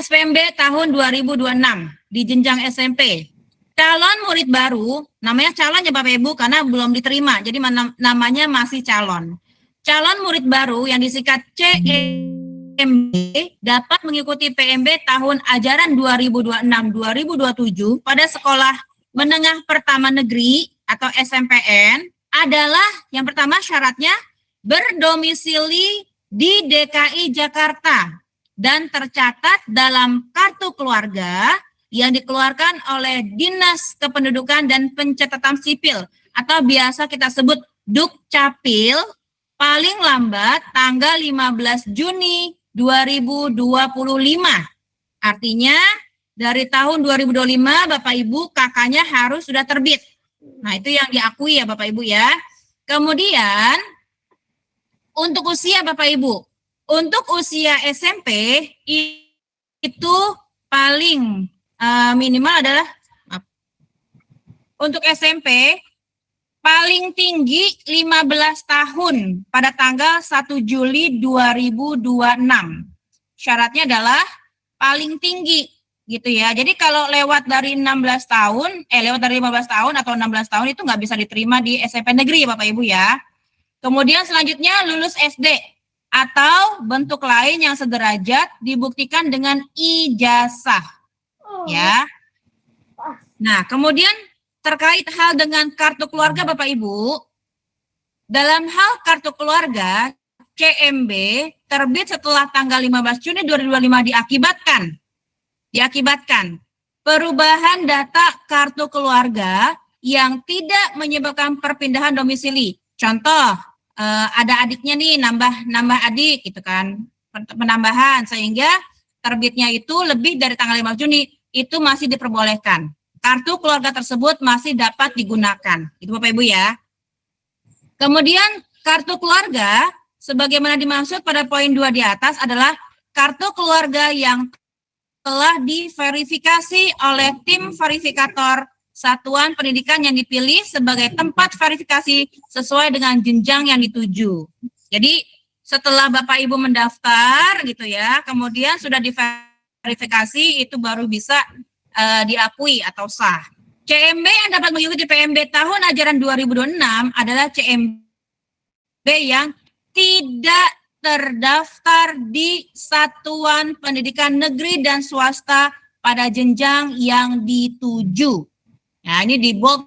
SPMB tahun 2026 di jenjang SMP. Calon murid baru, namanya calon ya Bapak Ibu karena belum diterima, jadi namanya masih calon. Calon murid baru yang disingkat CMB dapat mengikuti PMB tahun ajaran 2026-2027 pada sekolah menengah pertama negeri atau SMPN adalah yang pertama syaratnya berdomisili di DKI Jakarta dan tercatat dalam kartu keluarga yang dikeluarkan oleh Dinas Kependudukan dan Pencatatan Sipil atau biasa kita sebut Dukcapil paling lambat tanggal 15 Juni 2025. Artinya dari tahun 2025 Bapak Ibu kakaknya harus sudah terbit. Nah, itu yang diakui ya Bapak Ibu ya. Kemudian untuk usia Bapak Ibu, untuk usia SMP itu paling minimal adalah untuk SMP paling tinggi 15 tahun pada tanggal 1 Juli 2026. Syaratnya adalah paling tinggi gitu ya. Jadi kalau lewat dari 16 tahun, lewat dari 15 tahun atau 16 tahun itu nggak bisa diterima di SMP negeri ya Bapak Ibu ya. Kemudian selanjutnya lulus SD atau bentuk lain yang sederajat dibuktikan dengan ijazah. Ya. Nah, kemudian terkait hal dengan kartu keluarga Bapak Ibu, dalam hal kartu keluarga CMB terbit setelah tanggal 15 Juni 2025 diakibatkan perubahan data kartu keluarga yang tidak menyebabkan perpindahan domisili. Contoh, ada adiknya nih nambah adik gitu kan, penambahan sehingga terbitnya itu lebih dari tanggal 5 Juni itu masih diperbolehkan. Kartu keluarga tersebut masih dapat digunakan. Itu Bapak Ibu ya. Kemudian kartu keluarga sebagaimana dimaksud pada poin 2 di atas adalah kartu keluarga yang telah diverifikasi oleh tim verifikator satuan pendidikan yang dipilih sebagai tempat verifikasi sesuai dengan jenjang yang dituju. Jadi setelah Bapak Ibu mendaftar gitu ya, kemudian sudah diverifikasi itu baru bisa diakui atau sah. CMB yang dapat mengikuti PMB tahun ajaran 2026 adalah CMB yang tidak terdaftar di satuan pendidikan negeri dan swasta pada jenjang yang dituju. Nah, ini di bold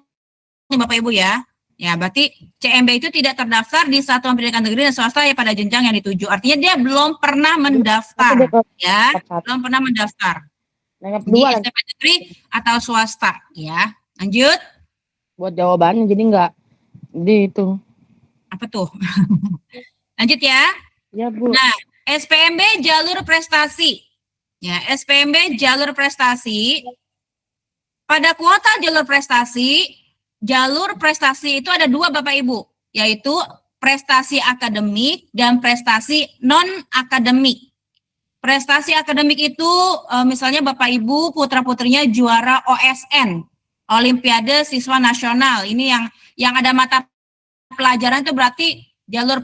nih Bapak Ibu ya. Ya, berarti CMB itu tidak terdaftar di satuan pendidikan negeri dan swasta ya pada jenjang yang dituju. Artinya dia belum pernah mendaftar ya, belum pernah mendaftar di SMP negeri atau swasta ya. Lanjut. Buat jawabannya jadi enggak di itu. Apa tuh? Lanjut ya. Ya, Bu. Nah, SPMB jalur prestasi. Ya, SPMB jalur prestasi. Pada kuota jalur prestasi itu ada 2 Bapak Ibu, yaitu prestasi akademik dan prestasi non-akademik. Prestasi akademik itu misalnya Bapak Ibu putra-putrinya juara OSN, Olimpiade Siswa Nasional. Ini yang ada mata pelajaran itu berarti jalur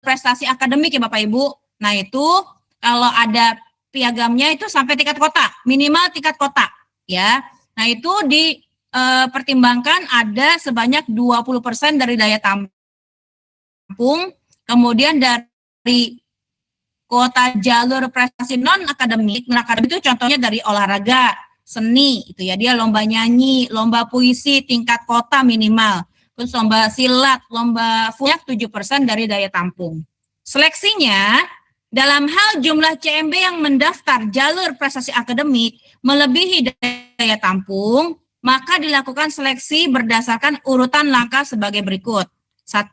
prestasi akademik ya Bapak Ibu. Nah itu kalau ada piagamnya itu sampai tingkat kota, minimal tingkat kota ya. Nah itu dipertimbangkan ada sebanyak 20% dari daya tampung, kemudian dari kuota jalur prestasi non akademik itu contohnya dari olahraga, seni itu ya, dia lomba nyanyi, lomba puisi tingkat kota minimal, terus lomba silat, lomba fuyak 7% dari daya tampung. Seleksinya dalam hal jumlah CMB yang mendaftar jalur prestasi akademik melebihi daya tampung, maka dilakukan seleksi berdasarkan urutan langkah sebagai berikut. 1.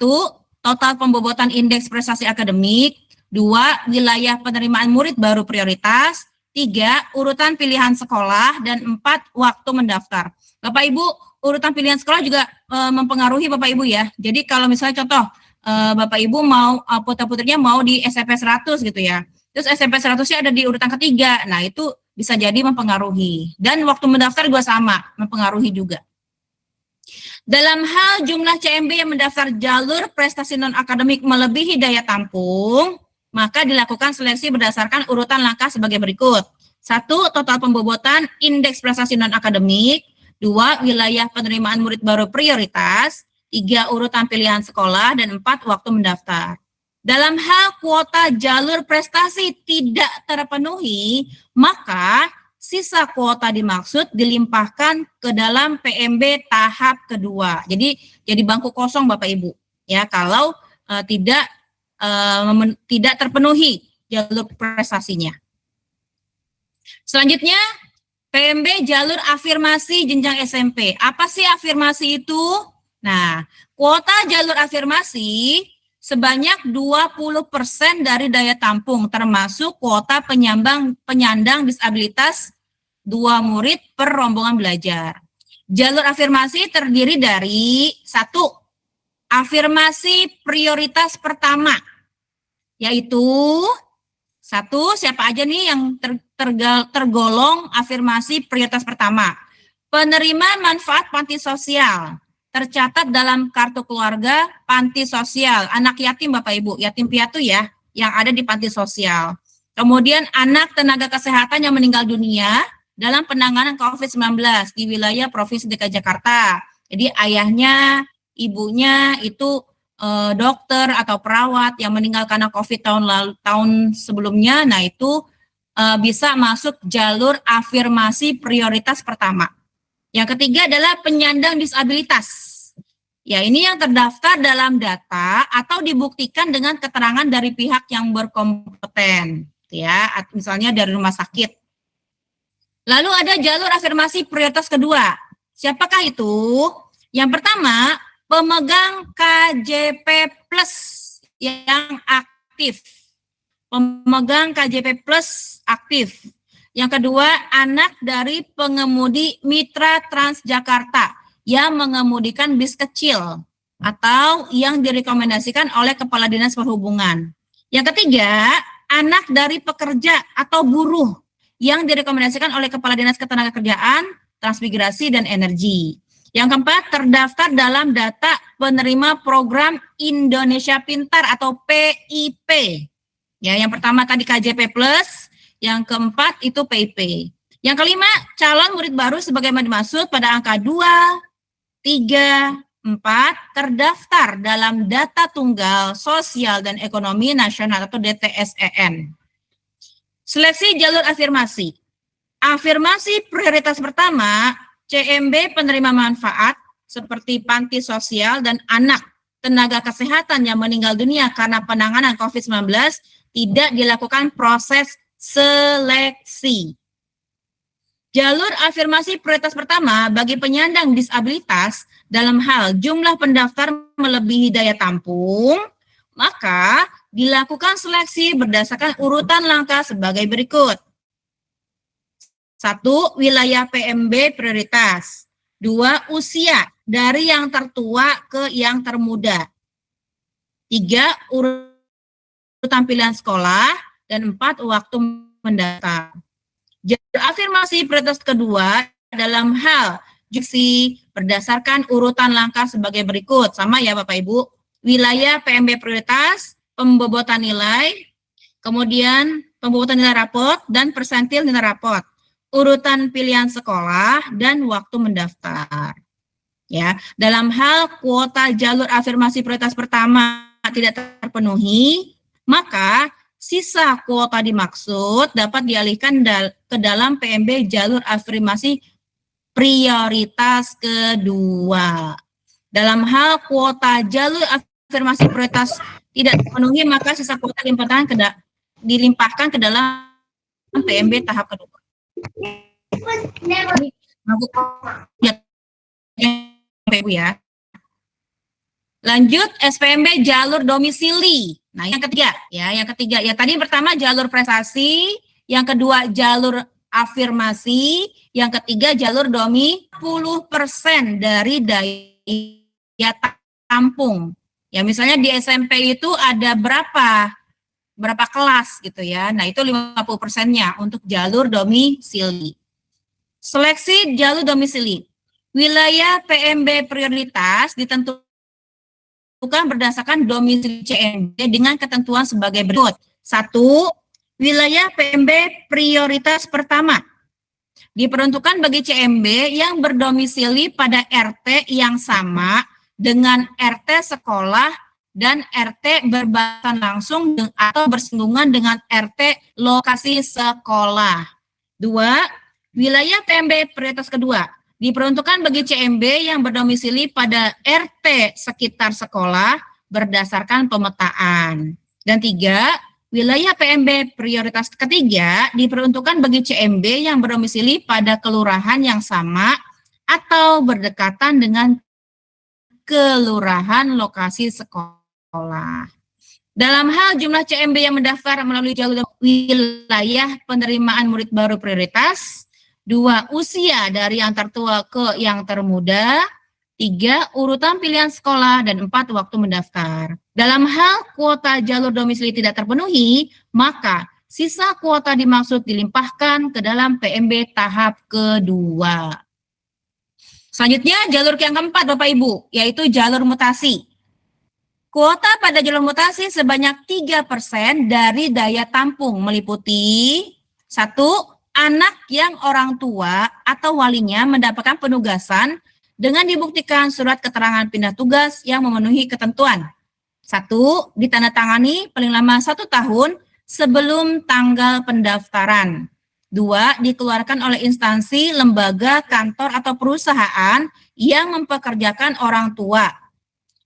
Total pembobotan indeks prestasi akademik. 2. Wilayah penerimaan murid baru prioritas. 3. Urutan pilihan sekolah. Dan 4. Waktu mendaftar. Bapak Ibu, urutan pilihan sekolah juga mempengaruhi Bapak Ibu ya. Jadi kalau misalnya contoh, Bapak Ibu mau putra-putrinya mau di SMP 100 gitu ya. Terus SMP 100-nya ada di urutan ketiga. Nah, itu bisa jadi mempengaruhi. Dan waktu mendaftar juga sama, mempengaruhi juga. Dalam hal jumlah CMB yang mendaftar jalur prestasi non-akademik melebihi daya tampung, maka dilakukan seleksi berdasarkan urutan langkah sebagai berikut. 1. Total pembobotan indeks prestasi non-akademik. 2. Wilayah penerimaan murid baru prioritas. 3. Urutan pilihan sekolah. Dan 4. Waktu mendaftar. Dalam hal kuota jalur prestasi tidak terpenuhi, maka sisa kuota dimaksud dilimpahkan ke dalam PMB tahap kedua. Jadi bangku kosong Bapak Ibu. Ya, kalau tidak terpenuhi jalur prestasinya. Selanjutnya, PMB jalur afirmasi jenjang SMP. Apa sih afirmasi itu? Nah, kuota jalur afirmasi sebanyak 20% dari daya tampung, termasuk kuota penyandang disabilitas 2 murid per rombongan belajar. Jalur afirmasi terdiri dari 1. Afirmasi prioritas pertama, yaitu 1. Siapa aja nih yang tergolong afirmasi prioritas pertama? Penerima manfaat panti sosial, tercatat dalam kartu keluarga panti sosial, anak yatim Bapak Ibu, yatim piatu ya, yang ada di panti sosial. Kemudian anak tenaga kesehatan yang meninggal dunia dalam penanganan COVID-19 di wilayah Provinsi DKI Jakarta. Jadi ayahnya, ibunya itu dokter atau perawat yang meninggal karena COVID tahun sebelumnya, nah itu bisa masuk jalur afirmasi prioritas pertama. Yang ketiga adalah penyandang disabilitas. Ya, ini yang terdaftar dalam data atau dibuktikan dengan keterangan dari pihak yang berkompeten, ya, misalnya dari rumah sakit. Lalu ada jalur afirmasi prioritas kedua. Siapakah itu? Yang pertama, pemegang KJP Plus yang aktif. Pemegang KJP Plus aktif. Yang kedua, anak dari pengemudi Mitra Transjakarta yang mengemudikan bis kecil atau yang direkomendasikan oleh Kepala Dinas Perhubungan. Yang ketiga, anak dari pekerja atau buruh yang direkomendasikan oleh Kepala Dinas Ketenagakerjaan, Transmigrasi, dan Energi. Yang keempat, terdaftar dalam data penerima program Indonesia Pintar atau PIP. Ya, yang pertama tadi KJP Plus, yang keempat itu PIP. Yang kelima, calon murid baru sebagaimana dimaksud pada angka 2, 3, 4 terdaftar dalam data tunggal sosial dan ekonomi nasional atau DTSEN. Seleksi jalur afirmasi. Afirmasi prioritas pertama, CMB penerima manfaat seperti panti sosial dan anak tenaga kesehatan yang meninggal dunia karena penanganan COVID-19 tidak dilakukan proses seleksi. Jalur afirmasi prioritas pertama bagi penyandang disabilitas dalam hal jumlah pendaftar melebihi daya tampung, maka dilakukan seleksi berdasarkan urutan langkah sebagai berikut. 1. Wilayah PMB prioritas. 2. Usia dari yang tertua ke yang termuda. 3. Urutan pilihan sekolah. Dan 4. Waktu mendaftar. Jalur afirmasi prioritas kedua dalam hal juksi berdasarkan urutan langkah sebagai berikut. Sama ya Bapak Ibu. Wilayah PMB prioritas, pembobotan nilai, kemudian pembobotan nilai rapot dan persentil nilai rapot. Urutan pilihan sekolah dan waktu mendaftar. Ya, dalam hal kuota jalur afirmasi prioritas pertama tidak terpenuhi, maka sisa kuota dimaksud dapat dialihkan ke dalam PMB jalur afirmasi prioritas kedua. Dalam hal kuota jalur afirmasi prioritas tidak terpenuhi, maka sisa kuota dilimpahkan ke dalam PMB tahap kedua. Ya. Lanjut SPMB jalur domisili. Nah, yang ketiga ya tadi pertama jalur prestasi, yang kedua jalur afirmasi, yang ketiga jalur domi 10% dari daya tampung. Ya misalnya di SMP itu ada berapa kelas gitu ya. Nah, itu 50%-nya untuk jalur domisili. Seleksi jalur domisili. Wilayah PMB prioritas ditentukan berdasarkan domisili CMB dengan ketentuan sebagai berikut. 1. Wilayah PMB prioritas pertama diperuntukkan bagi CMB yang berdomisili pada RT yang sama dengan RT sekolah dan RT berbatasan langsung atau bersinggungan dengan RT lokasi sekolah. 2. Wilayah PMB prioritas kedua diperuntukkan bagi CMB yang berdomisili pada RT sekitar sekolah berdasarkan pemetaan. Dan 3. Wilayah PMB prioritas ketiga diperuntukkan bagi CMB yang berdomisili pada kelurahan yang sama atau berdekatan dengan kelurahan lokasi sekolah. Dalam hal jumlah CMB yang mendaftar melalui jalur wilayah penerimaan murid baru prioritas, 2. Usia dari yang tertua ke yang termuda, 3. Urutan pilihan sekolah, dan 4. Waktu mendaftar. Dalam hal kuota jalur domisili tidak terpenuhi, maka sisa kuota dimaksud dilimpahkan ke dalam PMB tahap kedua. Selanjutnya jalur yang keempat Bapak Ibu, yaitu jalur mutasi. Kuota pada jalur mutasi sebanyak 3% dari daya tampung meliputi 1. Anak yang orang tua atau walinya mendapatkan penugasan dengan dibuktikan surat keterangan pindah tugas yang memenuhi ketentuan. 1. Ditandatangani paling lama 1 tahun sebelum tanggal pendaftaran. 2. Dikeluarkan oleh instansi, lembaga, kantor, atau perusahaan yang mempekerjakan orang tua.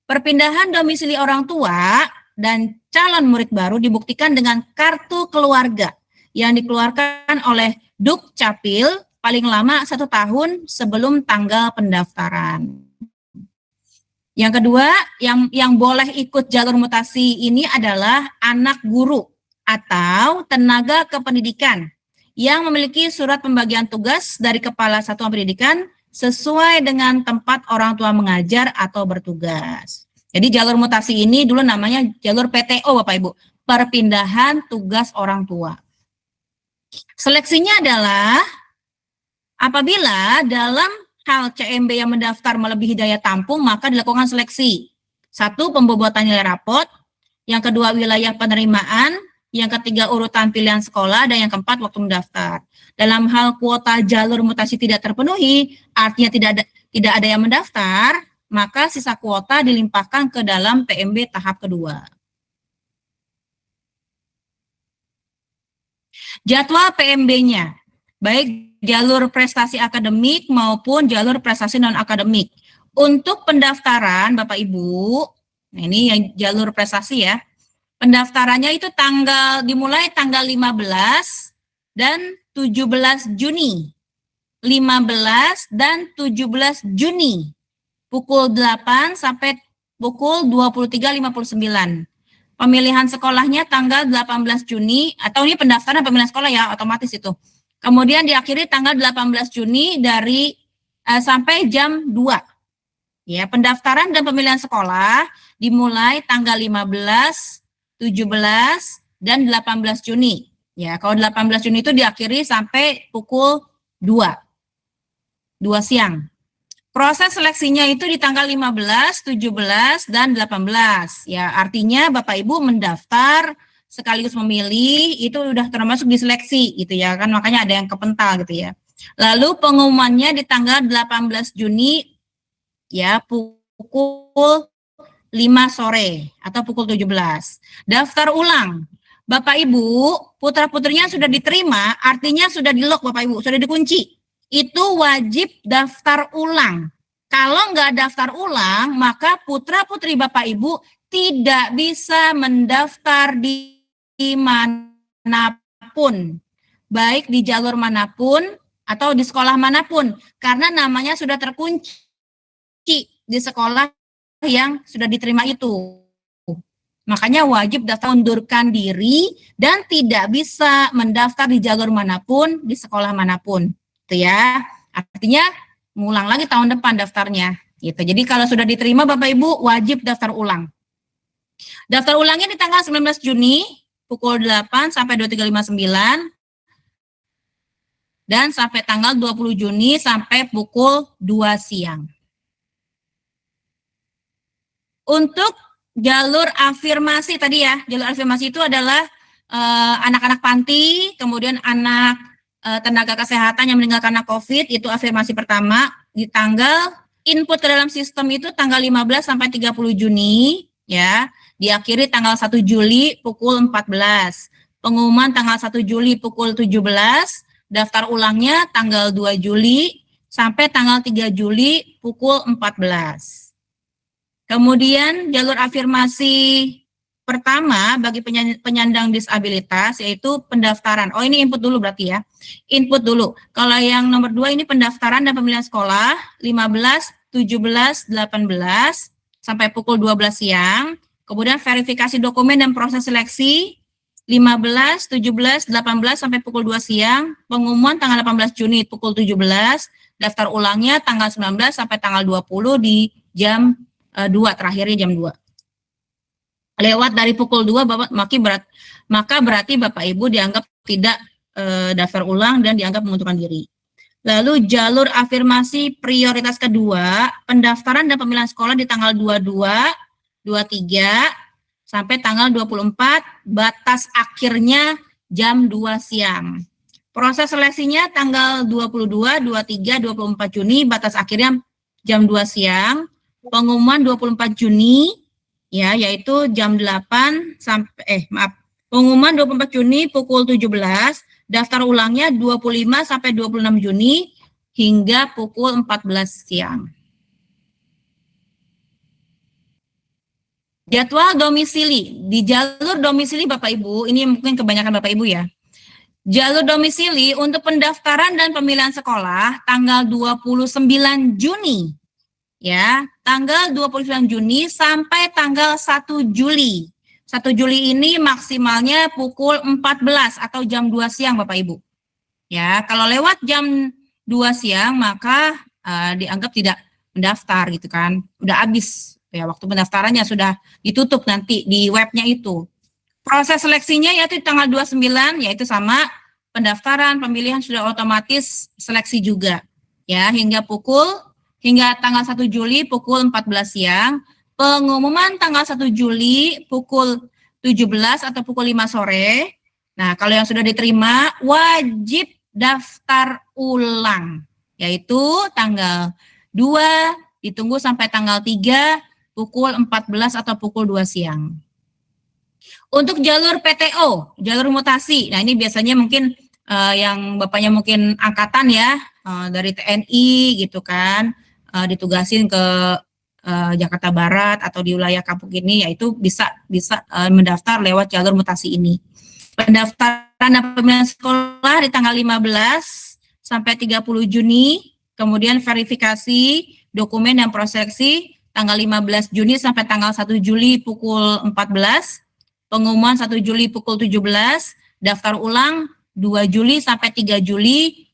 Perpindahan domisili orang tua dan calon murid baru dibuktikan dengan kartu keluarga yang dikeluarkan oleh Dukcapil paling lama 1 tahun sebelum tanggal pendaftaran. Yang kedua, yang boleh ikut jalur mutasi ini adalah anak guru atau tenaga kependidikan yang memiliki surat pembagian tugas dari Kepala Satuan Pendidikan sesuai dengan tempat orang tua mengajar atau bertugas. Jadi jalur mutasi ini dulu namanya jalur PTO Bapak Ibu, perpindahan tugas orang tua. Seleksinya adalah apabila dalam hal CMB yang mendaftar melebihi daya tampung, maka dilakukan seleksi. 1. Pembobotan nilai rapot. Yang kedua, wilayah penerimaan. Yang ketiga, urutan pilihan sekolah. Dan yang keempat, waktu mendaftar. Dalam hal kuota jalur mutasi tidak terpenuhi, artinya tidak ada yang mendaftar, maka sisa kuota dilimpahkan ke dalam PMB tahap kedua. Jadwal PMB-nya, baik jalur prestasi akademik maupun jalur prestasi non-akademik. Untuk pendaftaran Bapak Ibu, nah ini yang jalur prestasi ya, pendaftarannya itu dimulai tanggal 15 dan 17 Juni. 15 dan 17 Juni, pukul 8 sampai pukul 23.59. Pemilihan sekolahnya tanggal 18 Juni, atau ini pendaftaran pemilihan sekolah ya, otomatis itu. Kemudian diakhiri tanggal 18 Juni sampai jam 2. Ya, pendaftaran dan pemilihan sekolah dimulai tanggal 15, 17, dan 18 Juni. Ya, kalau 18 Juni itu diakhiri sampai pukul 2 siang. Proses seleksinya itu di tanggal 15, 17, dan 18. Ya, artinya Bapak Ibu mendaftar sekaligus memilih itu udah termasuk diseleksi gitu ya kan, makanya ada yang kepental gitu ya. Lalu pengumumannya di tanggal 18 Juni ya pukul 5 sore atau pukul 17. Daftar ulang. Bapak Ibu, putra-putrinya sudah diterima, artinya sudah di-lock Bapak Ibu, sudah dikunci. Itu wajib daftar ulang. Kalau nggak daftar ulang, maka putra-putri Bapak Ibu tidak bisa mendaftar di manapun, baik di jalur manapun atau di sekolah manapun, karena namanya sudah terkunci di sekolah yang sudah diterima itu. Makanya wajib daftar, undurkan diri, dan tidak bisa mendaftar di jalur manapun, di sekolah manapun. Itu ya, artinya ngulang lagi tahun depan daftarnya. Gitu. Jadi kalau sudah diterima Bapak Ibu wajib daftar ulang. Daftar ulangnya di tanggal 19 Juni pukul 8 sampai 23.59 dan sampai tanggal 20 Juni sampai pukul 2 siang. Untuk jalur afirmasi tadi ya, jalur afirmasi itu adalah anak-anak panti, kemudian anak tenaga kesehatan yang meninggal karena COVID, itu afirmasi pertama. Di tanggal input ke dalam sistem itu tanggal 15 sampai 30 Juni, ya. Diakhiri tanggal 1 Juli pukul 14. Pengumuman tanggal 1 Juli pukul 17, daftar ulangnya tanggal 2 Juli sampai tanggal 3 Juli pukul 14. Kemudian jalur afirmasi pertama bagi penyandang disabilitas yaitu pendaftaran. Oh, ini input dulu berarti ya. Input dulu. Kalau yang nomor 2 ini pendaftaran dan pemilihan sekolah 15, 17, 18 sampai pukul 12 siang. Kemudian verifikasi dokumen dan proses seleksi 15, 17, 18 sampai pukul 2 siang. Pengumuman tanggal 18 Juni pukul 17. Daftar ulangnya tanggal 19 sampai tanggal 20 di jam 2, terakhirnya jam 2. Lewat dari pukul 2, maka berarti Bapak Ibu dianggap tidak daftar ulang dan dianggap mengundurkan diri. Lalu jalur afirmasi prioritas kedua, pendaftaran dan pemilihan sekolah di tanggal 22, 23, sampai tanggal 24, batas akhirnya jam 2 siang. Proses seleksinya tanggal 22, 23, 24 Juni, batas akhirnya jam 2 siang. Pengumuman 24 Juni, ya, yaitu jam 8 sampai pengumuman 24 Juni pukul 17, daftar ulangnya 25 sampai 26 Juni hingga pukul 14 siang. Jadwal domisili, di jalur domisili Bapak Ibu, ini mungkin kebanyakan Bapak Ibu ya. Jalur domisili untuk pendaftaran dan pemilihan sekolah tanggal 29 Juni. Ya, tanggal 29 Juni sampai tanggal 1 Juli. 1 Juli ini maksimalnya pukul 14 atau jam 2 siang Bapak Ibu. Ya, kalau lewat jam 2 siang maka dianggap tidak mendaftar gitu kan. Udah habis ya, waktu pendaftarannya sudah ditutup nanti di webnya itu. Proses seleksinya yaitu tanggal 29, yaitu sama pendaftaran, pemilihan sudah otomatis seleksi juga. Ya, hingga tanggal 1 Juli pukul 14 siang, pengumuman tanggal 1 Juli pukul 17 atau pukul 5 sore. Nah, kalau yang sudah diterima wajib daftar ulang, yaitu tanggal 2 ditunggu sampai tanggal 3 pukul 14 atau pukul 2 siang. Untuk jalur PTO, jalur mutasi, nah ini biasanya mungkin yang Bapaknya mungkin angkatan ya, dari TNI gitu kan, ditugasin ke Jakarta Barat atau di wilayah kampung ini, yaitu bisa mendaftar lewat jalur mutasi ini. Pendaftaran dan pemilihan sekolah di tanggal 15 sampai 30 Juni, kemudian verifikasi dokumen dan proseleksi tanggal 15 Juni sampai tanggal 1 Juli pukul 14, pengumuman 1 Juli pukul 17, daftar ulang 2 Juli sampai 3 Juli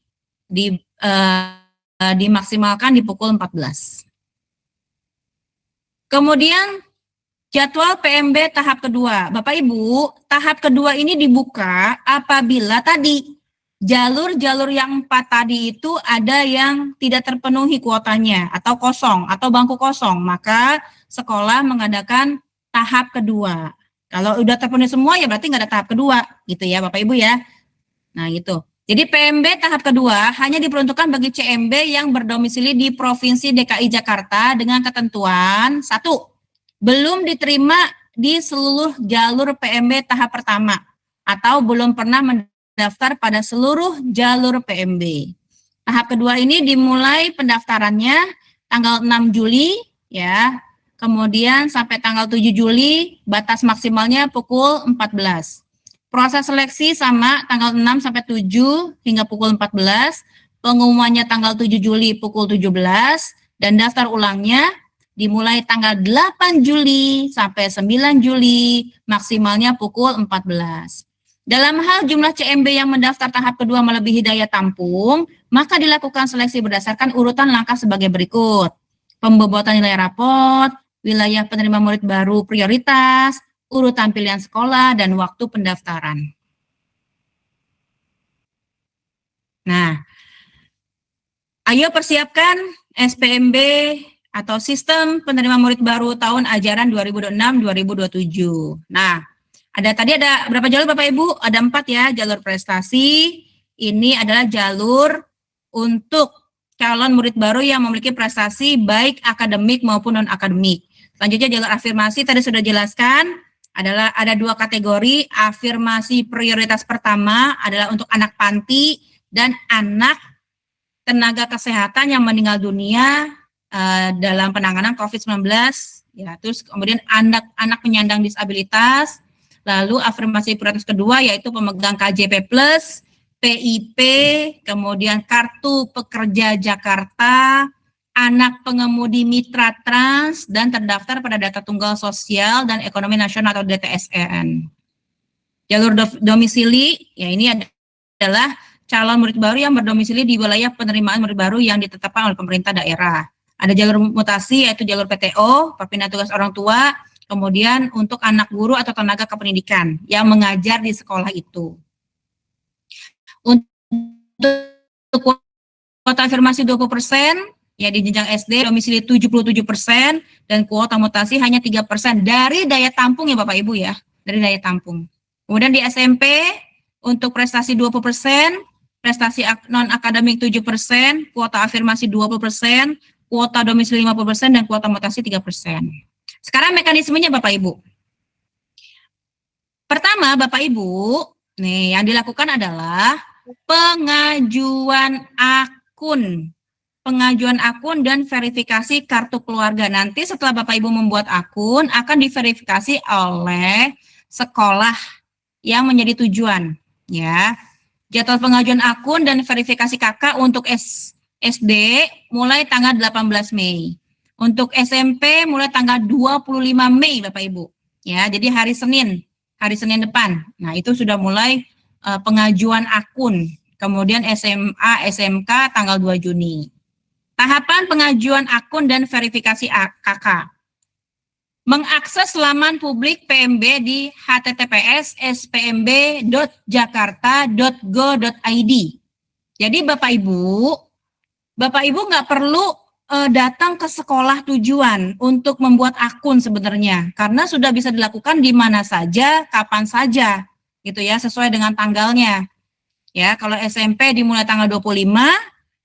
dimaksimalkan di pukul 14. Kemudian jadwal PMB tahap kedua. Bapak Ibu, tahap kedua ini dibuka apabila tadi jalur-jalur yang 4 tadi itu ada yang tidak terpenuhi kuotanya atau kosong atau bangku kosong, maka sekolah mengadakan tahap kedua. Kalau udah terpenuhi semua ya berarti nggak ada tahap kedua gitu ya Bapak Ibu ya. Nah gitu. Jadi PMB tahap kedua hanya diperuntukkan bagi CMB yang berdomisili di Provinsi DKI Jakarta dengan ketentuan 1. Belum diterima di seluruh jalur PMB tahap pertama atau belum pernah mendaftar pada seluruh jalur PMB. Tahap kedua ini dimulai pendaftarannya tanggal 6 Juli ya. Kemudian sampai tanggal 7 Juli batas maksimalnya pukul 14. Proses seleksi sama tanggal 6 sampai 7 hingga pukul 14, pengumumannya tanggal 7 Juli pukul 17, dan daftar ulangnya dimulai tanggal 8 Juli sampai 9 Juli, maksimalnya pukul 14. Dalam hal jumlah CMB yang mendaftar tahap kedua melebihi daya tampung, maka dilakukan seleksi berdasarkan urutan langkah sebagai berikut. Pembobotan nilai rapot, wilayah penerima murid baru prioritas, urutan pilihan sekolah, dan waktu pendaftaran. Nah, ayo persiapkan SPMB atau Sistem Penerima Murid Baru tahun ajaran 2026-2027. Nah, Ada berapa jalur Bapak Ibu? Ada 4 ya, jalur prestasi. Ini adalah jalur untuk calon murid baru yang memiliki prestasi baik akademik maupun non-akademik. Selanjutnya jalur afirmasi tadi sudah jelaskan, adalah ada 2 kategori. Afirmasi prioritas pertama adalah untuk anak panti dan anak tenaga kesehatan yang meninggal dunia dalam penanganan COVID-19. Ya, terus kemudian anak-anak penyandang disabilitas. Lalu afirmasi prioritas kedua yaitu pemegang KJP Plus, PIP, kemudian Kartu Pekerja Jakarta, anak pengemudi mitra trans, dan terdaftar pada Data Tunggal Sosial dan Ekonomi Nasional atau DTSEN. Jalur domisili, ya ini adalah calon murid baru yang berdomisili di wilayah penerimaan murid baru yang ditetapkan oleh pemerintah daerah. Ada jalur mutasi yaitu jalur PTO, perpindahan tugas orang tua, kemudian untuk anak guru atau tenaga kependidikan yang mengajar di sekolah itu. Untuk kuota afirmasi 20%, ya di jenjang SD domisili 77%, dan kuota mutasi hanya 3% dari daya tampung ya Bapak Ibu ya, dari daya tampung. Kemudian di SMP untuk prestasi 20%, prestasi non-akademik 7%, kuota afirmasi 20%, kuota domisili 50%, dan kuota mutasi 3%. Sekarang mekanismenya Bapak Ibu. Pertama Bapak Ibu, nih yang dilakukan adalah pengajuan akun. Pengajuan akun dan verifikasi kartu keluarga. Nanti setelah Bapak Ibu membuat akun, akan diverifikasi oleh sekolah yang menjadi tujuan. Ya, jadwal pengajuan akun dan verifikasi KK untuk SD mulai tanggal 18 Mei. Untuk SMP mulai tanggal 25 Mei Bapak Ibu. Ya, jadi hari Senin depan. Nah, itu sudah mulai pengajuan akun. Kemudian SMA, SMK tanggal 2 Juni. Tahapan pengajuan akun dan verifikasi KK. Mengakses laman publik PMB di https://spmb.jakarta.go.id. Jadi Bapak Ibu nggak perlu datang ke sekolah tujuan untuk membuat akun sebenarnya, karena sudah bisa dilakukan di mana saja, kapan saja, gitu ya, sesuai dengan tanggalnya. Ya, kalau SMP dimulai tanggal 25,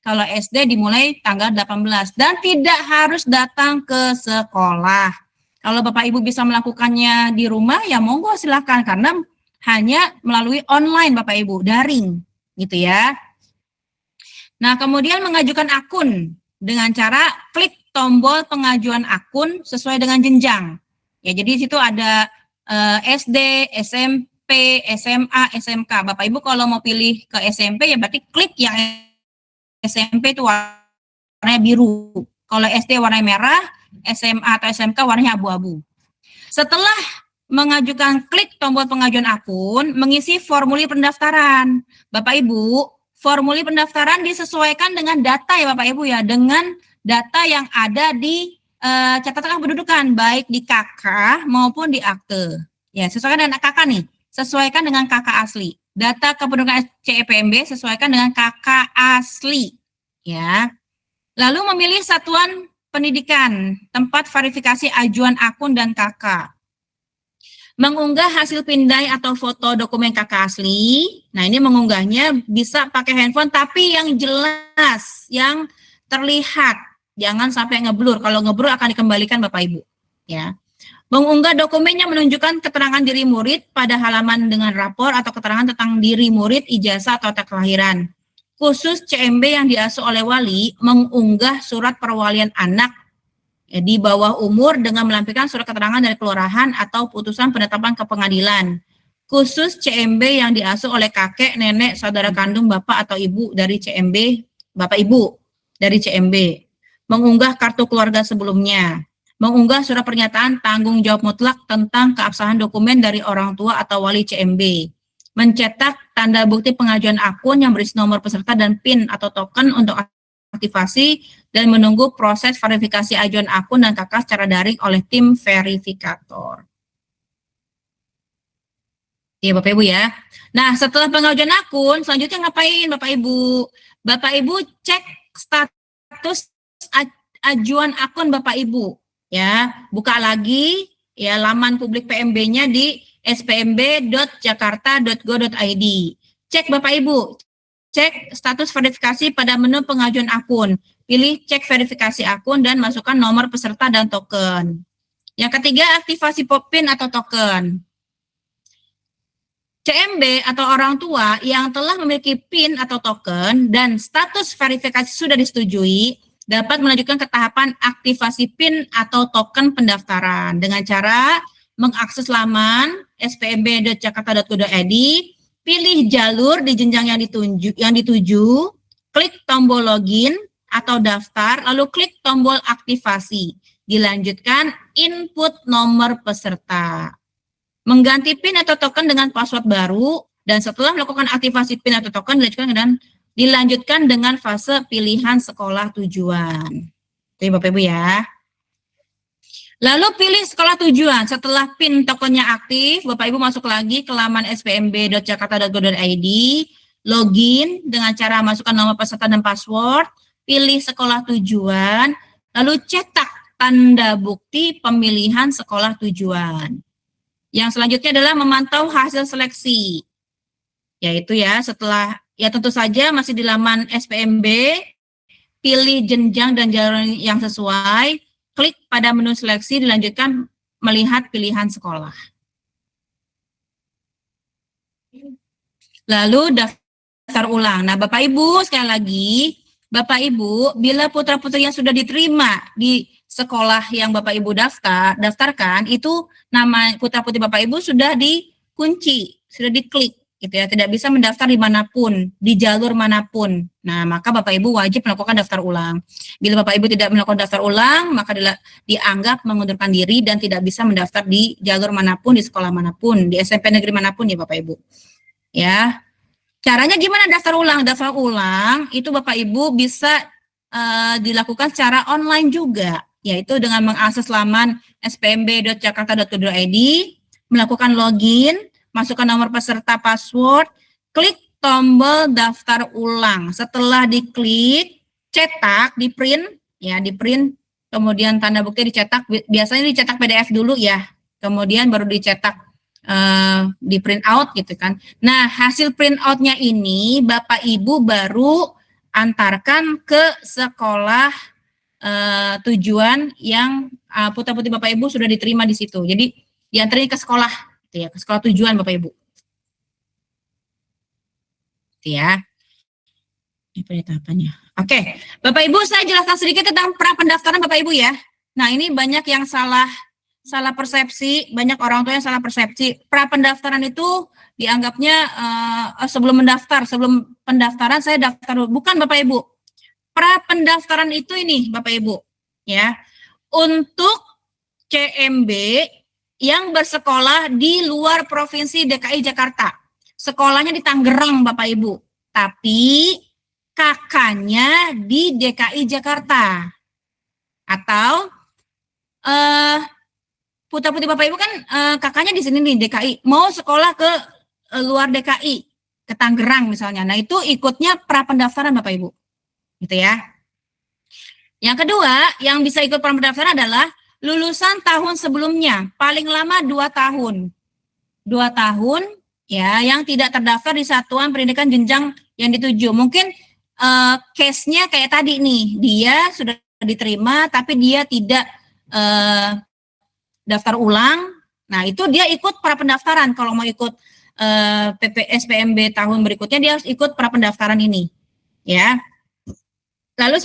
kalau SD dimulai tanggal 18, dan tidak harus datang ke sekolah. Kalau Bapak Ibu bisa melakukannya di rumah, ya monggo silakan, karena hanya melalui online Bapak Ibu, daring, gitu ya. Nah, kemudian mengajukan akun dengan cara klik tombol pengajuan akun sesuai dengan jenjang. Ya, jadi di situ ada SD, SMP, SMA, SMK. Bapak Ibu kalau mau pilih ke SMP ya berarti klik yang SMP itu warnanya biru. Kalau SD warnanya merah, SMA atau SMK warnanya abu-abu. Setelah mengajukan klik tombol pengajuan akun, mengisi formulir pendaftaran. Bapak Ibu, formulir pendaftaran disesuaikan dengan data ya Bapak Ibu ya, dengan data yang ada di catatan kependudukan, baik di KK maupun di akte. Ya, sesuaikan dengan KK nih, sesuaikan dengan KK asli. Data kependudukan CEPMB sesuaikan dengan KK asli. Ya. Lalu memilih satuan pendidikan, tempat verifikasi ajuan akun dan KK. Mengunggah hasil pindai atau foto dokumen KK asli. Nah, ini mengunggahnya bisa pakai handphone tapi yang jelas, yang terlihat. Jangan sampai ngeblur. Kalau ngeblur akan dikembalikan Bapak Ibu. Ya. Mengunggah dokumen yang menunjukkan keterangan diri murid pada halaman dengan rapor atau keterangan tentang diri murid, ijazah atau akta kelahiran. Khusus CMB yang diasuh oleh wali, mengunggah surat perwalian anak di bawah umur dengan melampirkan surat keterangan dari kelurahan atau putusan penetapan ke pengadilan. Khusus CMB yang diasuh oleh kakek, nenek, saudara kandung, bapak atau ibu dari CMB, bapak ibu dari CMB. Mengunggah kartu keluarga sebelumnya. Mengunggah surat pernyataan tanggung jawab mutlak tentang keabsahan dokumen dari orang tua atau wali CMB. Mencetak tanda bukti pengajuan akun yang berisi nomor peserta dan PIN atau token untuk aktivasi, dan menunggu proses verifikasi ajuan akun dan KK secara daring oleh tim verifikator. Ya Bapak Ibu ya. Nah, setelah pengajuan akun, selanjutnya ngapain Bapak Ibu? Bapak Ibu cek status ajuan akun Bapak Ibu. Ya, buka lagi ya laman publik PMB-nya di spmb.jakarta.go.id. Cek Bapak Ibu, cek status verifikasi pada menu pengajuan akun. Pilih cek verifikasi akun dan masukkan nomor peserta dan token. Yang ketiga, aktivasi PIN atau token. CMB atau orang tua yang telah memiliki PIN atau token dan status verifikasi sudah disetujui dapat melanjutkan ke tahapan aktivasi PIN atau token pendaftaran dengan cara mengakses laman spmb.jakarta.go.id, pilih jalur di jenjang yang dituju, klik tombol login atau daftar, lalu klik tombol aktivasi. Dilanjutkan input nomor peserta. Mengganti PIN atau token dengan password baru, dan setelah melakukan aktivasi PIN atau token dilanjutkan dengan fase pilihan sekolah tujuan. Jadi Bapak Ibu ya. Lalu pilih sekolah tujuan. Setelah PIN tokennya aktif, Bapak Ibu masuk lagi ke laman spmb.jakarta.go.id, login dengan cara masukkan nomor peserta dan password, pilih sekolah tujuan, lalu cetak tanda bukti pemilihan sekolah tujuan. Yang selanjutnya adalah memantau hasil seleksi. Yaitu ya setelah, ya tentu saja masih di laman SPMB, pilih jenjang dan jalur yang sesuai, klik pada menu seleksi, dilanjutkan melihat pilihan sekolah. Lalu daftar ulang. Nah Bapak Ibu sekali lagi, Bapak Ibu bila putra-putri yang sudah diterima di sekolah yang Bapak Ibu daftarkan itu nama putra-putri Bapak Ibu sudah dikunci, sudah diklik gitu ya, tidak bisa mendaftar dimanapun, di jalur manapun. Nah, maka Bapak Ibu wajib melakukan daftar ulang. Bila Bapak Ibu tidak melakukan daftar ulang, maka dianggap mengundurkan diri dan tidak bisa mendaftar di jalur manapun, di sekolah manapun, di SMP negeri manapun ya Bapak Ibu. Ya. Caranya gimana daftar ulang? Daftar ulang itu Bapak Ibu bisa dilakukan secara online juga, yaitu dengan mengakses laman spmb.jakarta.go.id, melakukan login, masukkan nomor peserta, password, klik tombol daftar ulang. Setelah diklik, cetak, di print, kemudian tanda bukti dicetak, biasanya dicetak PDF dulu ya, kemudian baru dicetak di print out gitu kan. Nah, hasil print outnya ini Bapak Ibu baru antarkan ke sekolah tujuan yang putra-putri Bapak Ibu sudah diterima di situ. Jadi diantarin ke sekolah, gitu ya, ke sekolah tujuan Bapak Ibu. Gitu ya. Ini tahapannya. Oke, Bapak Ibu saya jelaskan sedikit tentang pra pendaftaran Bapak Ibu ya. Nah ini banyak yang salah persepsi, banyak orang tua yang salah persepsi. Pra pendaftaran itu dianggapnya sebelum pendaftaran saya daftar dulu. Bukan Bapak Ibu. Pra pendaftaran itu ini Bapak Ibu ya, untuk CMB yang bersekolah di luar provinsi DKI Jakarta. Sekolahnya di Tangerang Bapak Ibu, tapi kakaknya di DKI Jakarta. Atau putra-putri Bapak Ibu kan kakaknya di sini nih DKI, mau sekolah ke luar DKI, ke Tangerang misalnya. Nah itu ikutnya pra pendaftaran Bapak Ibu. Gitu ya. Yang kedua, yang bisa ikut pra pendaftaran adalah lulusan tahun sebelumnya, paling lama 2 tahun. 2 tahun ya, yang tidak terdaftar di satuan pendidikan jenjang yang dituju. Mungkin case-nya kayak tadi nih, dia sudah diterima tapi dia tidak daftar ulang. Nah, itu dia ikut pra pendaftaran. Kalau mau ikut PPSPMB tahun berikutnya dia harus ikut pra pendaftaran ini. Ya. Lalu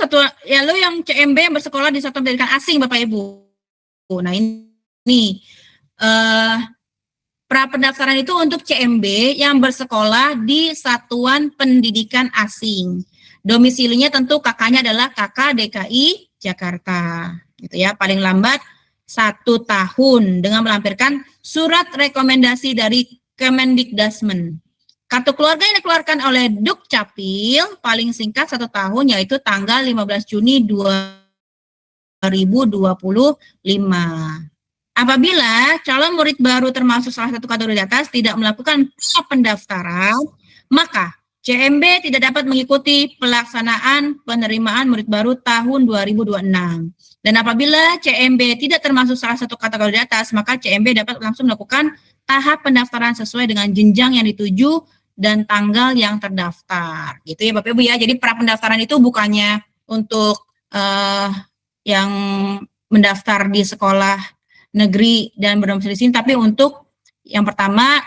yang CMB yang bersekolah di satuan pendidikan asing Bapak Ibu. Nah ini pra pendaftaran itu untuk CMB yang bersekolah di satuan pendidikan asing. Domisilinya tentu kakaknya adalah kakak DKI Jakarta. Gitu ya, paling lambat 1 tahun dengan melampirkan surat rekomendasi dari Kemendikdasmen. Kartu keluarga yang dikeluarkan oleh Dukcapil paling singkat 1 tahun yaitu tanggal 15 Juni 2025. Apabila calon murid baru termasuk salah satu kategori di atas tidak melakukan pendaftaran, maka CMB tidak dapat mengikuti pelaksanaan penerimaan murid baru tahun 2026. Dan apabila CMB tidak termasuk salah satu kategori di atas, maka CMB dapat langsung melakukan tahap pendaftaran sesuai dengan jenjang yang dituju dan tanggal yang terdaftar. Gitu ya Bapak Ibu ya. Jadi pra pendaftaran itu bukannya untuk yang mendaftar di sekolah negeri dan berdomisili di sini, tapi untuk yang pertama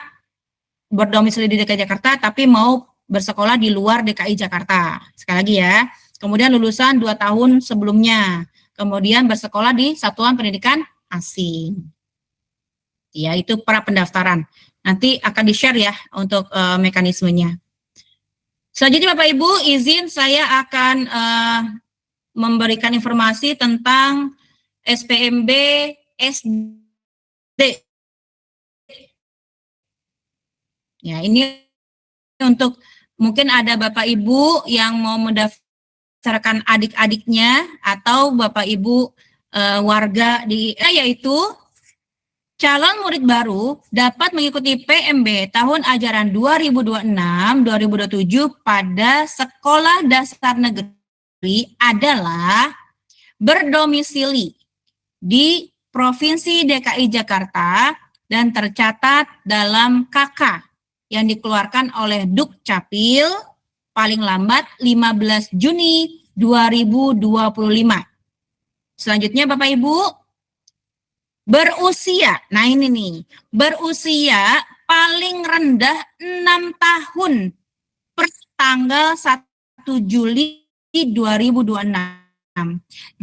berdomisili di DKI Jakarta tapi mau bersekolah di luar DKI Jakarta. Sekali lagi ya. Kemudian lulusan 2 tahun sebelumnya. Kemudian bersekolah di satuan pendidikan asing. Ya, itu pra pendaftaran. Nanti akan di-share ya untuk mekanismenya. Selanjutnya Bapak Ibu, izin saya akan memberikan informasi tentang SPMB SD. Ya, ini untuk mungkin ada Bapak Ibu yang mau mendaftarkan adik-adiknya atau Bapak Ibu warga di yaitu calon murid baru dapat mengikuti PMB tahun ajaran 2026-2027 pada sekolah dasar negeri adalah berdomisili di Provinsi DKI Jakarta dan tercatat dalam KK yang dikeluarkan oleh Dukcapil paling lambat 15 Juni 2025. Selanjutnya Bapak Ibu, berusia, nah ini nih, berusia paling rendah 6 tahun per tanggal 1 Juli 2026.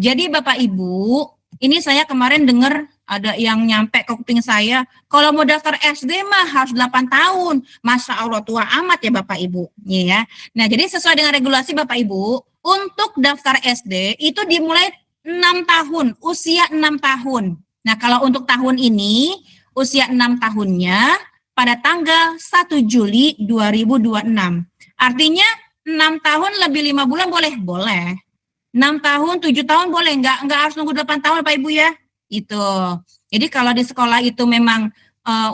Jadi Bapak Ibu, ini saya kemarin dengar ada yang nyampe ke kuping saya, kalau mau daftar SD mah harus 8 tahun. Masya Allah tua amat ya Bapak Ibu. Ya. Nah jadi sesuai dengan regulasi Bapak Ibu, untuk daftar SD itu dimulai 6 tahun, usia 6 tahun. Nah kalau untuk tahun ini, usia 6 tahunnya pada tanggal 1 Juli 2026. Artinya 6 tahun lebih 5 bulan boleh? Boleh. 6 tahun, 7 tahun boleh? Enggak harus nunggu 8 tahun Bapak Ibu ya. Itu. Jadi kalau di sekolah itu memang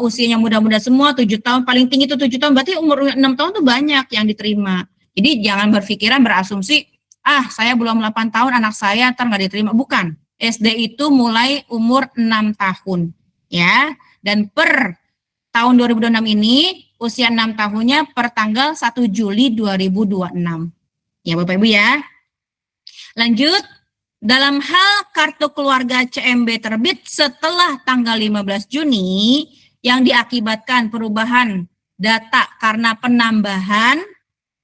usianya muda-muda semua 7 tahun, paling tinggi itu 7 tahun, berarti umur 6 tahun tuh banyak yang diterima. Jadi jangan berpikiran berasumsi, saya belum 8 tahun anak saya ntar nggak diterima. Bukan. SD itu mulai umur 6 tahun. Ya. Dan per tahun 2026 ini usia 6 tahunnya per tanggal 1 Juli 2026. Ya Bapak Ibu ya. Lanjut. Dalam hal kartu keluarga CMB terbit setelah tanggal 15 Juni yang diakibatkan perubahan data karena penambahan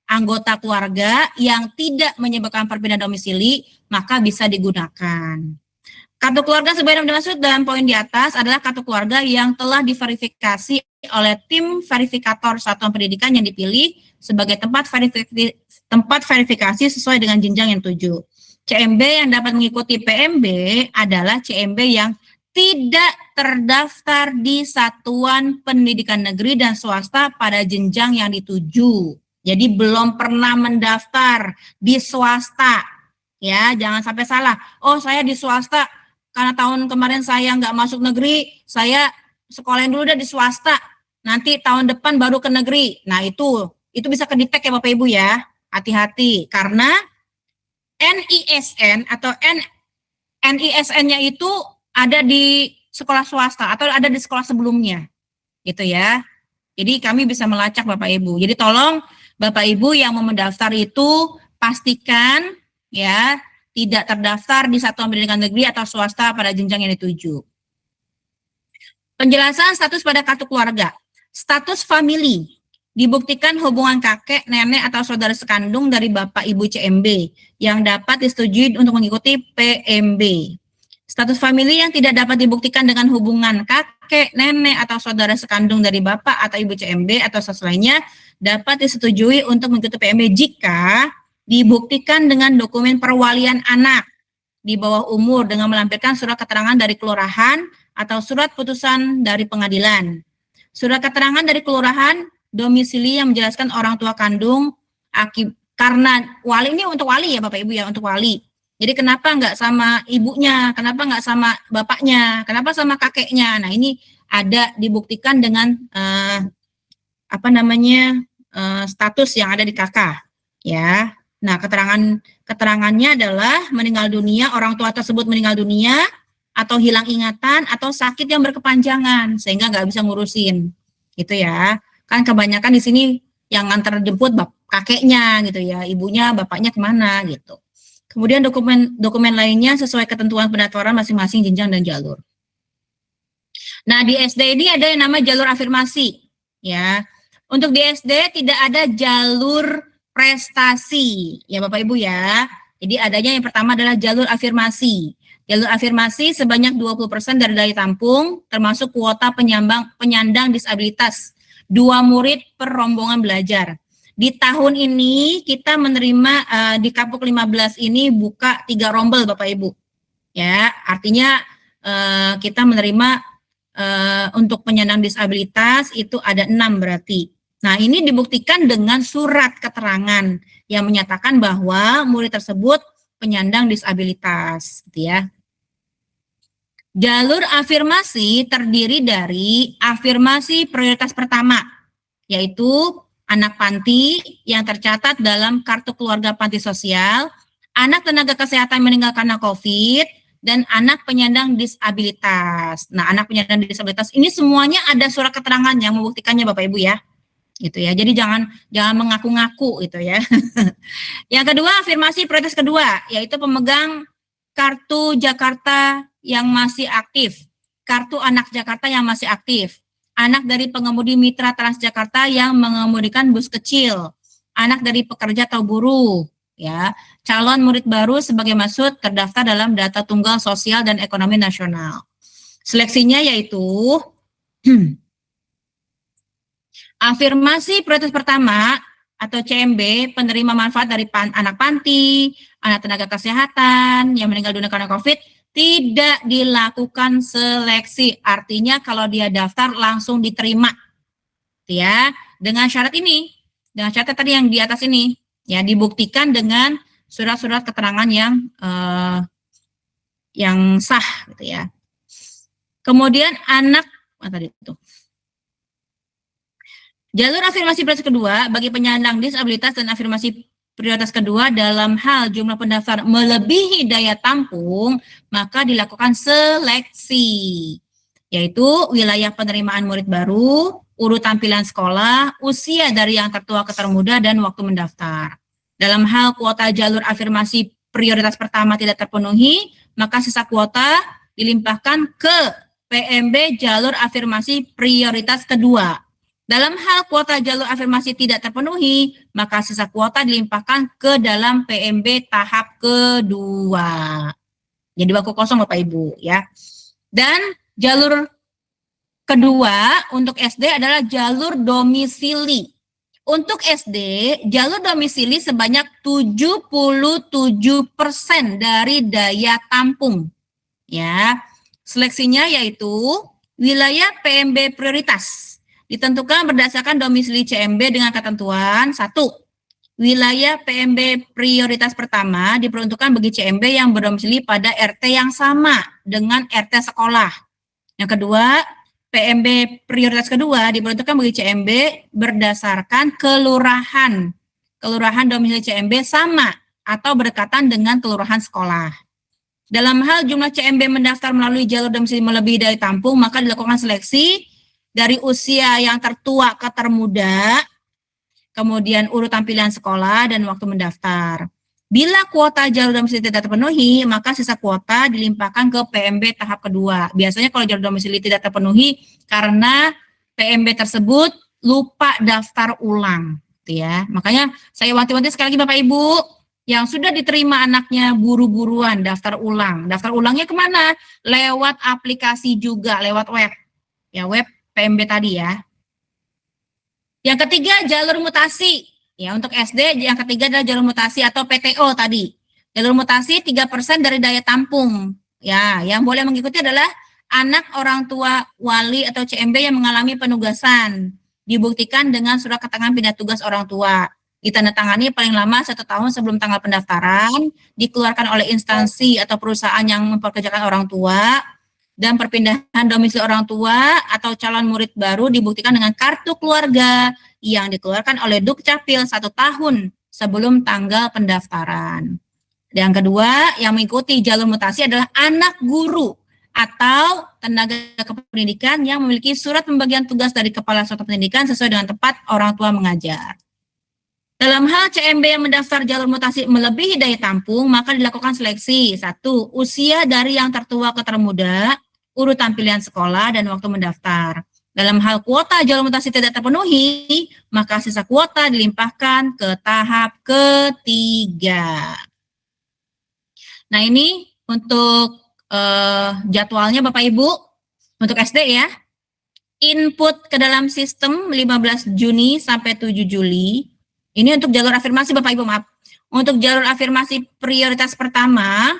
anggota keluarga yang tidak menyebabkan perpindahan domisili, maka bisa digunakan. Kartu keluarga sebagaimana dimaksud dalam poin di atas adalah kartu keluarga yang telah diverifikasi oleh tim verifikator satuan pendidikan yang dipilih sebagai tempat verifikasi sesuai dengan jenjang yang dituju. CMB yang dapat mengikuti PMB adalah CMB yang tidak terdaftar di satuan pendidikan negeri dan swasta pada jenjang yang dituju. Jadi belum pernah mendaftar di swasta. Ya, jangan sampai salah. Oh, saya di swasta karena tahun kemarin saya nggak masuk negeri, saya sekolahin dulu deh di swasta. Nanti tahun depan baru ke negeri. Nah, itu bisa kedetek ya Bapak Ibu ya. Hati-hati karena NISN atau NISN-nya itu ada di sekolah swasta atau ada di sekolah sebelumnya, gitu ya. Jadi kami bisa melacak Bapak Ibu. Jadi tolong Bapak Ibu yang mau mendaftar itu pastikan ya tidak terdaftar di satuan pendidikan negeri atau swasta pada jenjang yang dituju. Penjelasan status pada kartu keluarga. Status famili. Dibuktikan hubungan kakek, nenek, atau saudara sekandung dari Bapak Ibu CMB yang dapat disetujui untuk mengikuti PMB. Status famili yang tidak dapat dibuktikan dengan hubungan kakek, nenek, atau saudara sekandung dari Bapak atau Ibu CMB atau status lainnya dapat disetujui untuk mengikuti PMB jika dibuktikan dengan dokumen perwalian anak di bawah umur dengan melampirkan surat keterangan dari kelurahan atau surat putusan dari pengadilan. Surat keterangan dari kelurahan domisili yang menjelaskan orang tua kandung karena wali ini untuk wali ya Bapak Ibu ya, untuk wali. Jadi kenapa nggak sama ibunya, kenapa nggak sama bapaknya, kenapa sama kakeknya? Nah ini ada dibuktikan dengan status yang ada di KK, ya. Nah, keterangannya adalah meninggal dunia, orang tua tersebut meninggal dunia, atau hilang ingatan, atau sakit yang berkepanjangan, sehingga nggak bisa ngurusin, gitu ya. Kan kebanyakan di sini yang antar jemput kakeknya, gitu ya, ibunya, bapaknya kemana, gitu. Kemudian dokumen lainnya sesuai ketentuan pendaftaran masing-masing jenjang dan jalur. Nah, di SD ini ada yang nama jalur afirmasi, ya. Untuk di SD tidak ada jalur prestasi, ya Bapak Ibu ya. Jadi adanya yang pertama adalah jalur afirmasi. Jalur afirmasi sebanyak 20% dari daya tampung, termasuk kuota penyandang disabilitas. 2 murid per rombongan belajar. Di tahun ini kita menerima di Kapuk 15 ini buka 3 rombel Bapak Ibu. Ya, artinya kita menerima untuk penyandang disabilitas itu ada 6 berarti. Nah, ini dibuktikan dengan surat keterangan yang menyatakan bahwa murid tersebut penyandang disabilitas, gitu ya. Jalur afirmasi terdiri dari afirmasi prioritas pertama, yaitu anak panti yang tercatat dalam kartu keluarga panti sosial, anak tenaga kesehatan meninggal karena COVID, dan anak penyandang disabilitas. Nah, anak penyandang disabilitas ini semuanya ada surat keterangan yang membuktikannya Bapak Ibu ya. Gitu ya. Jadi jangan mengaku-ngaku gitu ya. Yang kedua, afirmasi prioritas kedua, yaitu pemegang kartu Jakarta yang masih aktif, kartu anak Jakarta yang masih aktif, anak dari pengemudi mitra Transjakarta yang mengemudikan bus kecil, anak dari pekerja atau buruh, ya, calon murid baru sebagai maksud terdaftar dalam data tunggal sosial dan ekonomi nasional. Seleksinya yaitu afirmasi prioritas pertama atau CMB, penerima manfaat dari anak panti, anak tenaga kesehatan yang meninggal dunia karena COVID, tidak dilakukan seleksi. Artinya kalau dia daftar langsung diterima. Ya, dengan syarat ini, dengan syarat tadi yang di atas ini, ya dibuktikan dengan surat-surat keterangan yang sah gitu ya. Kemudian anak tadi itu. Jalur afirmasi prioritas kedua bagi penyandang disabilitas dan afirmasi prioritas kedua dalam hal jumlah pendaftar melebihi daya tampung, maka dilakukan seleksi, yaitu wilayah penerimaan murid baru, urut tampilan sekolah, usia dari yang tertua ke termuda, dan waktu mendaftar. Dalam hal kuota jalur afirmasi prioritas pertama tidak terpenuhi, maka sisa kuota dilimpahkan ke PMB jalur afirmasi prioritas kedua. Dalam hal kuota jalur afirmasi tidak terpenuhi, maka sisa kuota dilimpahkan ke dalam PMB tahap kedua. Jadi bangku kosong Bapak Ibu ya. Dan jalur kedua untuk SD adalah jalur domisili. Untuk SD, jalur domisili sebanyak 77% dari daya tampung. Ya. Seleksinya yaitu wilayah PMB prioritas. Ditentukan berdasarkan domisili CMB dengan ketentuan 1. Wilayah PMB prioritas pertama diperuntukkan bagi CMB yang berdomisili pada RT yang sama dengan RT sekolah. Yang kedua, PMB prioritas kedua diperuntukkan bagi CMB berdasarkan kelurahan. Kelurahan domisili CMB sama atau berdekatan dengan kelurahan sekolah. Dalam hal jumlah CMB mendaftar melalui jalur domisili melebihi dari tampung, maka dilakukan seleksi dari usia yang tertua ke termuda, kemudian urut tampilan sekolah dan waktu mendaftar. Bila kuota jalur domisili tidak terpenuhi, maka sisa kuota dilimpahkan ke PMB tahap kedua. Biasanya kalau jalur domisili tidak terpenuhi karena PMB tersebut lupa daftar ulang, gitu ya. Makanya saya wanti-wanti sekali lagi Bapak Ibu, yang sudah diterima anaknya buru-buruan daftar ulang. Daftar ulangnya kemana? Lewat aplikasi juga, lewat web. Ya, web PMB tadi ya. Yang ketiga jalur mutasi. Ya, untuk SD yang ketiga adalah jalur mutasi atau PTO tadi. Jalur mutasi 3% dari daya tampung. Ya, yang boleh mengikuti adalah anak orang tua wali atau CMB yang mengalami penugasan. Dibuktikan dengan surat keterangan pindah tugas orang tua. Ditandatangani paling lama 1 tahun sebelum tanggal pendaftaran, dikeluarkan oleh instansi atau perusahaan yang mempekerjakan orang tua, dan perpindahan domisili orang tua atau calon murid baru dibuktikan dengan kartu keluarga yang dikeluarkan oleh Dukcapil 1 tahun sebelum tanggal pendaftaran. Yang kedua, yang mengikuti jalur mutasi adalah anak guru atau tenaga kependidikan yang memiliki surat pembagian tugas dari Kepala Satuan Pendidikan sesuai dengan tempat orang tua mengajar. Dalam hal CMB yang mendaftar jalur mutasi melebihi daya tampung, maka dilakukan seleksi. 1. Usia dari yang tertua ke termuda, urutan pilihan sekolah, dan waktu mendaftar. Dalam hal kuota jalur mutasi tidak terpenuhi, maka sisa kuota dilimpahkan ke tahap ketiga. Nah, ini untuk jadwalnya Bapak Ibu, untuk SD ya. Input ke dalam sistem 15 Juni sampai 7 Juli. Ini untuk jalur afirmasi Bapak Ibu, maaf. Untuk jalur afirmasi prioritas pertama,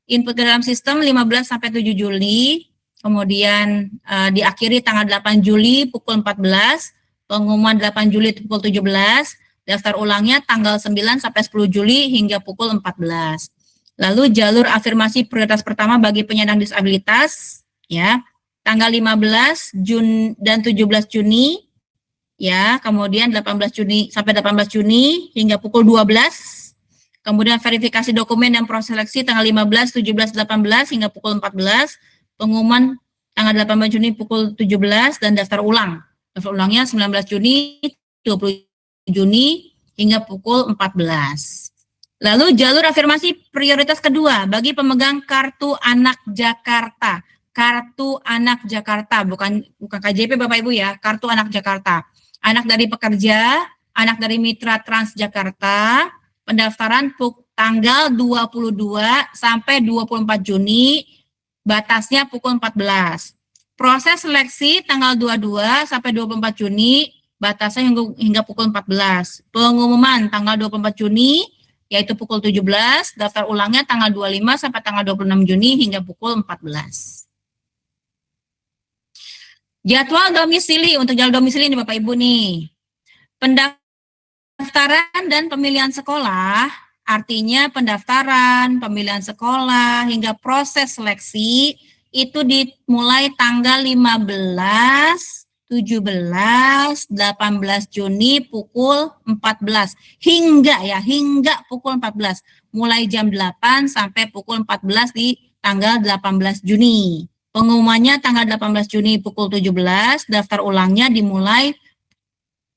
input ke dalam sistem 15 sampai 7 Juli, kemudian diakhiri tanggal 8 Juli pukul 14, pengumuman 8 Juli pukul 17, daftar ulangnya tanggal 9 sampai 10 Juli hingga pukul 14. Lalu jalur afirmasi prioritas pertama bagi penyandang disabilitas, ya, tanggal 15 Juni dan 17 Juni, ya, kemudian 18 Juni sampai 18 Juni hingga pukul 12. Kemudian verifikasi dokumen dan proses seleksi tanggal 15, 17, 18 hingga pukul 14. Pengumuman tanggal 18 Juni pukul 17 dan daftar ulang. Daftar ulangnya 19 Juni, 20 Juni hingga pukul 14. Lalu jalur afirmasi prioritas kedua bagi pemegang Kartu Anak Jakarta. Kartu Anak Jakarta, bukan KJP Bapak Ibu ya, Kartu Anak Jakarta. Anak dari pekerja, anak dari mitra Transjakarta, pendaftaran tanggal 22 sampai 24 Juni, batasnya pukul 14. Proses seleksi tanggal 22 sampai 24 Juni, batasnya hingga pukul 14. Pengumuman tanggal 24 Juni, yaitu pukul 17, daftar ulangnya tanggal 25 sampai tanggal 26 Juni hingga pukul 14. Jadwal domisili, untuk jalur domisili ini Bapak Ibu nih. Pendaftaran dan pemilihan sekolah, artinya pendaftaran, pemilihan sekolah, hingga proses seleksi, itu dimulai tanggal 15, 17, 18 Juni pukul 14. Hingga pukul 14. Mulai jam 8 sampai pukul 14 di tanggal 18 Juni. Pengumumannya tanggal 18 Juni pukul 17, daftar ulangnya dimulai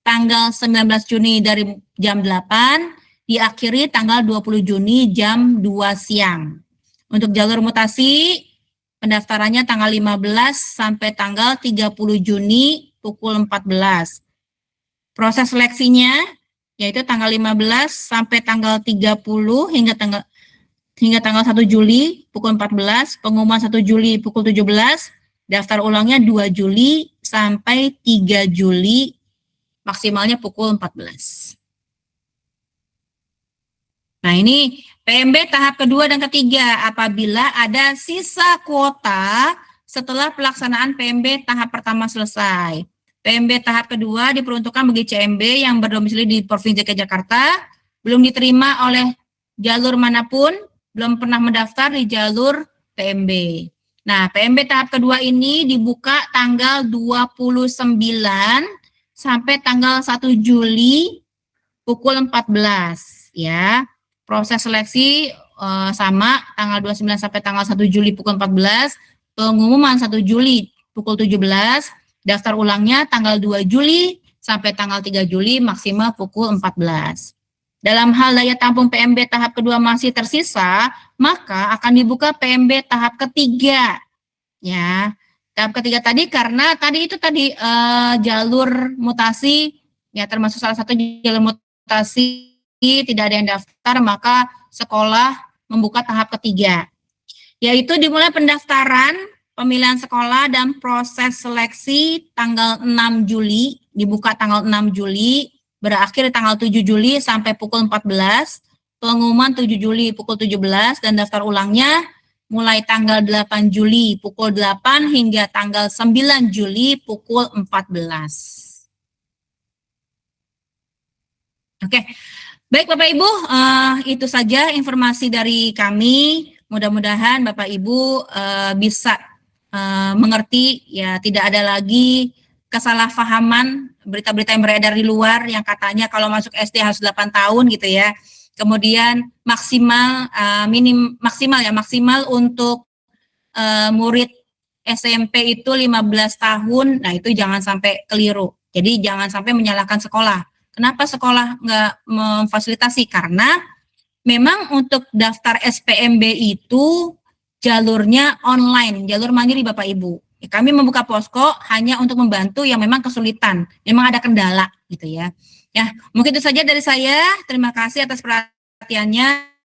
tanggal 19 Juni dari jam 8, diakhiri tanggal 20 Juni jam 2 siang. Untuk jalur mutasi, pendaftarannya tanggal 15 sampai tanggal 30 Juni pukul 14. Proses seleksinya, yaitu tanggal 15 sampai tanggal 30 hingga tanggal 1 Juli pukul 14, pengumuman 1 Juli pukul 17, daftar ulangnya 2 Juli sampai 3 Juli, maksimalnya pukul 14. Nah, ini PMB tahap kedua dan ketiga apabila ada sisa kuota setelah pelaksanaan PMB tahap pertama selesai. PMB tahap kedua diperuntukkan bagi CMB yang berdomisili di Provinsi DKI Jakarta, belum diterima oleh jalur manapun, belum pernah mendaftar di jalur PMB. Nah, PMB tahap kedua ini dibuka tanggal 29 sampai tanggal 1 Juli pukul 14 ya. Proses seleksi sama tanggal 29 sampai tanggal 1 Juli pukul 14, pengumuman 1 Juli pukul 17, daftar ulangnya tanggal 2 Juli sampai tanggal 3 Juli maksimal pukul 14. Dalam hal daya tampung PMB tahap kedua masih tersisa, maka akan dibuka PMB tahap ketiga. Ya, tahap ketiga tadi karena tadi jalur mutasi, ya termasuk salah satu jalur mutasi tidak ada yang daftar, maka sekolah membuka tahap ketiga. Yaitu dimulai pendaftaran, pemilihan sekolah dan proses seleksi tanggal 6 Juli, dibuka tanggal 6 Juli, berakhir tanggal 7 Juli sampai pukul 14, pengumuman 7 Juli pukul 17, dan daftar ulangnya mulai tanggal 8 Juli pukul 8 hingga tanggal 9 Juli pukul 14. Oke, baik Bapak Ibu, itu saja informasi dari kami. Mudah-mudahan Bapak Ibu bisa mengerti, ya tidak ada lagi kesalahpahaman, berita-berita yang beredar di luar yang katanya kalau masuk SD harus 8 tahun gitu ya. Kemudian maksimal untuk murid SMP itu 15 tahun. Nah, itu jangan sampai keliru. Jadi jangan sampai menyalahkan sekolah. Kenapa sekolah nggak memfasilitasi? Karena memang untuk daftar SPMB itu jalurnya online, jalur mandiri Bapak Ibu. Ya, kami membuka posko hanya untuk membantu yang memang kesulitan, memang ada kendala gitu ya. Ya, mungkin itu saja dari saya. Terima kasih atas perhatiannya.